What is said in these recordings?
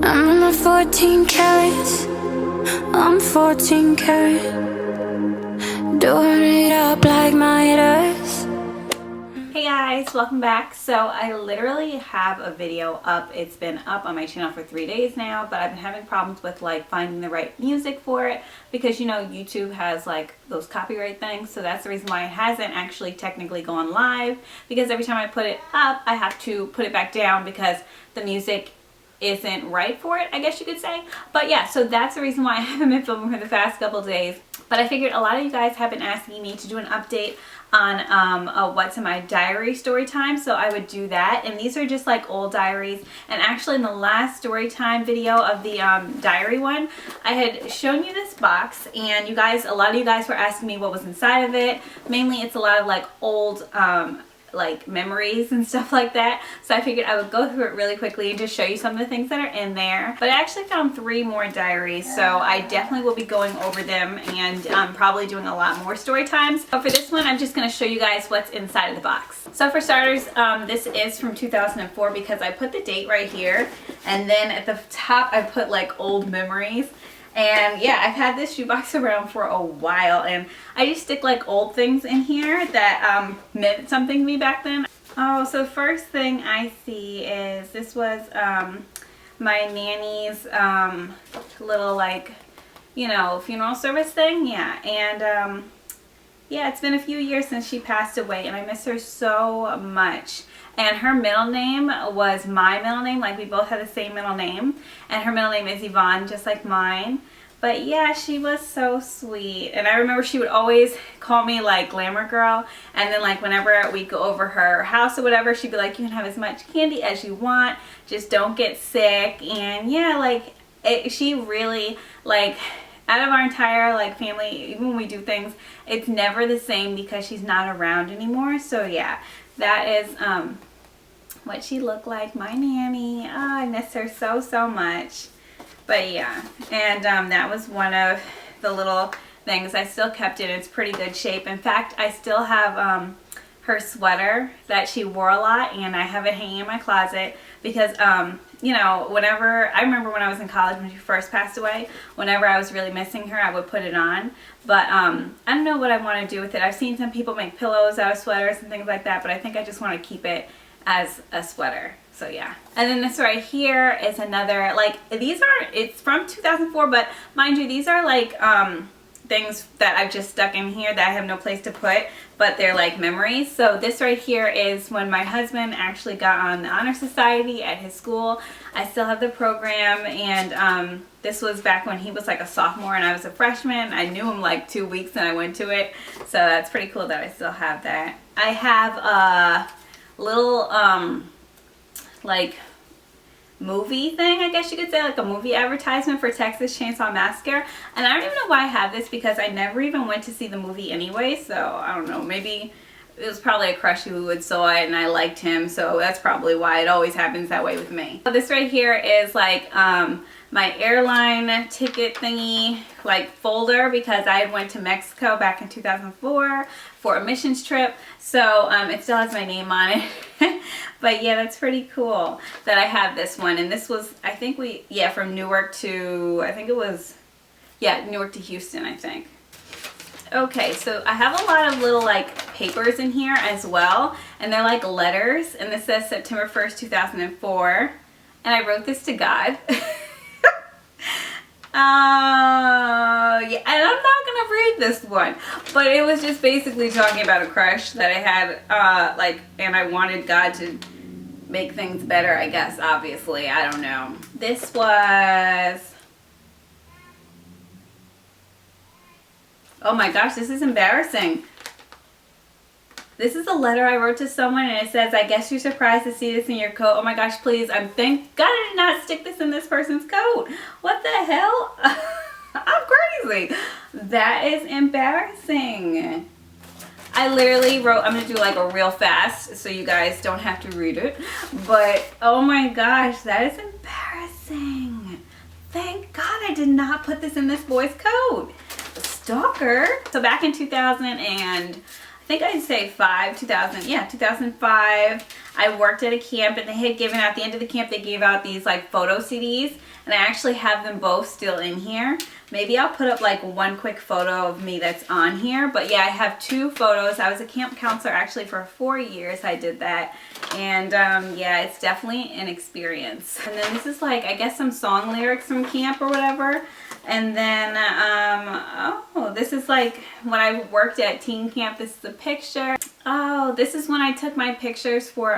I'm in my 14 carats. I'm 14 karat. Doing it up like my earth. Hey guys, welcome back. So I literally have a video up. It's been up on my channel for 3 days now, but I've been having problems with like finding the right music for it because you know YouTube has like those copyright things, so that's the reason why it hasn't actually technically gone live, because every time I put it up I have to put it back down because the music isn't right for it, I guess you could say. But yeah, so that's the reason why I haven't been filming for the past couple days. But I figured a lot of you guys have been asking me to do an update on what's in my diary story time, so I would do that. And these are just like old diaries, and actually in the last story time video of the diary one, I had shown you this box, and a lot of you guys were asking me what was inside of it. Mainly it's a lot of like old like memories and stuff like that, so I figured I would go through it really quickly and just show you some of the things that are in there. But I actually found 3 more diaries, so I definitely will be going over them and probably doing a lot more story times. But for this one I'm just going to show you guys what's inside of the box. So for starters, this is from 2004 because I put the date right here, and then at the top I put like old memories. And yeah, I've had this shoebox around for a while, and I just stick like old things in here that meant something to me back then. Oh, so first thing I see is this was my nanny's little like, you know, funeral service thing. Yeah, and yeah, it's been a few years since she passed away, and I miss her so much. And her middle name was my middle name, like we both had the same middle name. And her middle name is Yvonne, just like mine. But yeah, she was so sweet. And I remember she would always call me like Glamour Girl. And then like whenever we'd go over her house or whatever, she'd be like, you can have as much candy as you want, just don't get sick. And yeah, like she really, like, out of our entire like family, even when we do things, it's never the same because she's not around anymore. So yeah, that is what she looked like, my nanny. Oh, I miss her so much. But yeah, and that was one of the little things. I still kept it. It's pretty good shape. In fact, I still have her sweater that she wore a lot, and I have it hanging in my closet because you know, I remember when I was in college when she first passed away, whenever I was really missing her, I would put it on. But I don't know what I want to do with it. I've seen some people make pillows out of sweaters and things like that, but I think I just want to keep it as a sweater. So yeah. And then this right here is another, like, it's from 2004, but mind you, these are like things that I've just stuck in here that I have no place to put, but they're like memories. So this right here is when my husband actually got on the Honor Society at his school. I still have the program, and this was back when he was like a sophomore and I was a freshman. I knew him like 2 weeks and I went to it, so that's pretty cool that I still have that. I have a little like movie thing, I guess you could say, like a movie advertisement for Texas Chainsaw Massacre. And I don't even know why I have this because I never even went to see the movie anyway, so I don't know, maybe it was probably a crush who had saw it and I liked him, so that's probably why it always happens that way with me. So this right here is like my airline ticket thingy like folder, because I went to Mexico back in 2004 for a missions trip, so it still has my name on it. But yeah, that's pretty cool that I have this one. And this was, I think from Newark to, Newark to Houston, I think. Okay, so I have a lot of little like papers in here as well, and they're like letters, and this says September 1st, 2004, and I wrote this to God. Yeah, and I'm not gonna read this one, but it was just basically talking about a crush that I had, and I wanted God to make things better, I guess, obviously, I don't know. This was, oh my gosh, this is embarrassing. This is a letter I wrote to someone, and it says, I guess you're surprised to see this in your coat. Oh my gosh, please, thank God I did not stick this in this person's coat. What the hell? I'm crazy. That is embarrassing. I literally wrote, I'm going to do like a real fast so you guys don't have to read it. But oh my gosh, that is embarrassing. Thank God I did not put this in this boy's coat. Stalker. So back in 2000 and I think I'd say 2005, I worked at a camp and they had given out, at the end of the camp, they gave out these like photo CDs, and I actually have them both still in here. Maybe I'll put up like one quick photo of me that's on here. But yeah, I have 2 photos. I was a camp counselor actually for 4 years. I did that. And yeah, it's definitely an experience. And then this is like, I guess, some song lyrics from camp or whatever. And then, oh, this is like when I worked at teen camp. This is a picture. Oh, this is when I took my pictures for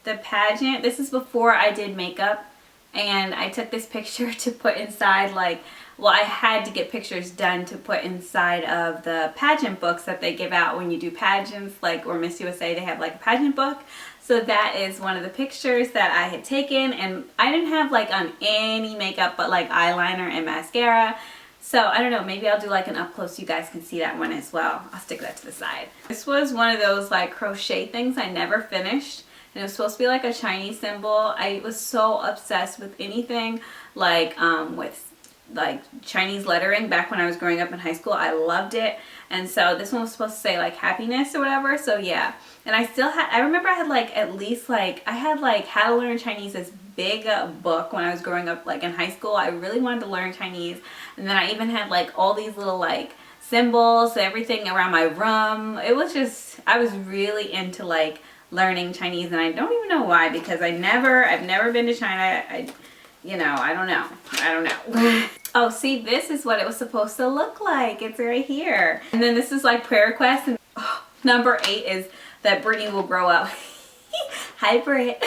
the pageant. This is before I did makeup. And I took this picture to put inside, like, well, I had to get pictures done to put inside of the pageant books that they give out when you do pageants, like, or Miss USA, they have like a pageant book. So that is one of the pictures that I had taken, and I didn't have like on any makeup but like eyeliner and mascara. So I don't know, maybe I'll do like an up close so you guys can see that one as well. I'll stick that to the side. This was one of those like crochet things I never finished. And it was supposed to be like a Chinese symbol. I was so obsessed with anything like with like Chinese lettering back when I was growing up in high school. I loved it. And so this one was supposed to say like happiness or whatever. So yeah. And I still had, I remember I had like at least like, I had like How to Learn Chinese, this big book when I was growing up like in high school. I really wanted to learn Chinese. And then I even had like all these little like symbols, everything around my room. It was just, I was really into like learning Chinese, and I don't even know why, because I've never been to China. You know, I don't know. Oh, see, this is what it was supposed to look like. It's right here. And then this is like prayer requests, and oh, number 8 is that Brittany will grow up. Hi, Britt.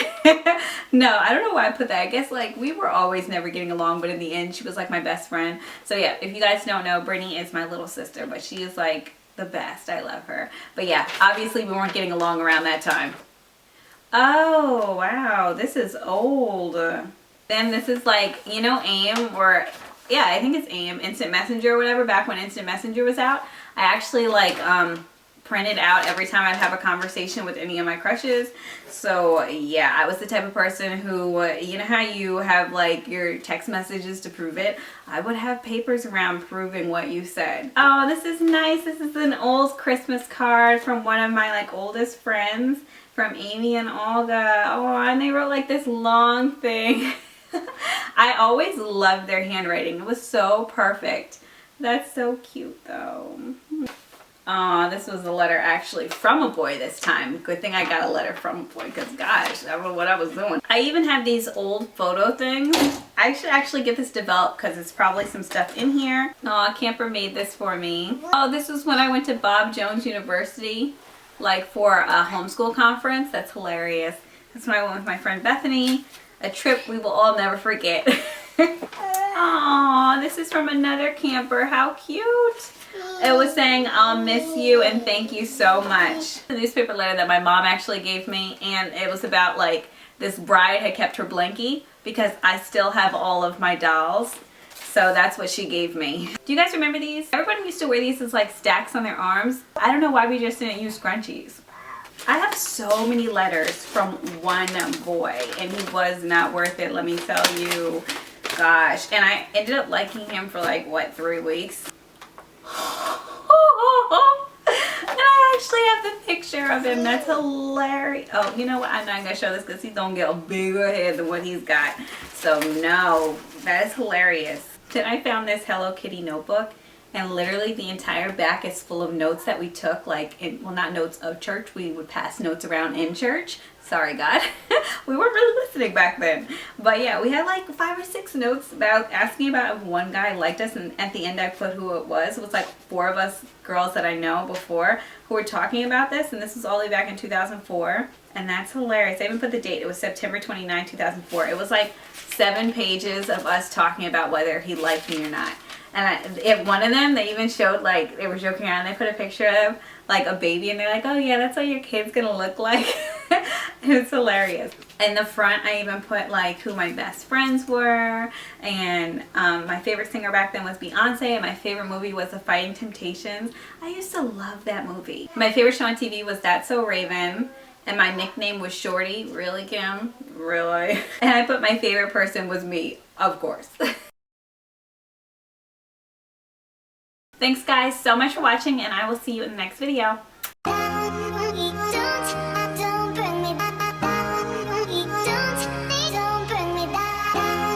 No, I don't know why I put that. I guess like we were always never getting along, but in the end she was like my best friend. So yeah, if you guys don't know, Brittany is my little sister, but she is like the best. I love her. But yeah, obviously we weren't getting along around that time. Oh, wow. This is old. Then this is like, you know, AIM, or yeah, I think it's AIM, Instant Messenger or whatever, back when Instant Messenger was out. I actually like printed out every time I'd have a conversation with any of my crushes. So yeah, I was the type of person who, you know how you have like your text messages to prove it? I would have papers around proving what you said. Oh, this is nice. This is an old Christmas card from one of my like oldest friends, from Amy and Olga. Oh, and they wrote like this long thing. I always loved their handwriting. It was so perfect. That's so cute though. Oh, this was a letter actually from a boy this time. Good thing I got a letter from a boy, because gosh, I don't know what I was doing. I even have these old photo things. I should actually get this developed because it's probably some stuff in here. Oh, Camper made this for me. Oh, this was when I went to Bob Jones University, like for a homeschool conference. That's hilarious. That's when I went with my friend Bethany. A trip we will all never forget. Aw, this is from another camper. How cute. It was saying, I'll miss you and thank you so much. A newspaper letter that my mom actually gave me, and it was about like this bride had kept her blankie because I still have all of my dolls. So that's what she gave me. Do you guys remember these? Everybody used to wear these as like stacks on their arms. I don't know why we just didn't use scrunchies. I have so many letters from one boy, and he was not worth it, let me tell you. Gosh, and I ended up liking him for like, what, 3 weeks? And I actually have the picture of him. That's hilarious. Oh, you know what? I'm not going to show this because he's going to get a bigger head than what he's got. So no, that is hilarious. Then I found this Hello Kitty notebook, and literally the entire back is full of notes that we took, like, well, not notes of church. We would pass notes around in church. Sorry, God. We weren't really listening back then. But yeah, we had like 5 or 6 notes about asking about if one guy liked us, and at the end I put who it was. It was like 4 of us girls that I know before who were talking about this, and this was all the way back in 2004. And that's hilarious. I even put the date. It was September 29, 2004. It was like 7 pages of us talking about whether he liked me or not. And if one of them, they even showed, like, they were joking around, they put a picture of like a baby, and they're like, oh yeah, that's what your kid's gonna look like. It's hilarious. In the front, I even put like who my best friends were, and my favorite singer back then was Beyonce, and my favorite movie was The Fighting Temptations. I used to love that movie. My favorite show on TV was That's So Raven, and my nickname was Shorty. Really, Kim? Really? And I put my favorite person was me, of course. Thanks guys so much for watching, and I will see you in the next video.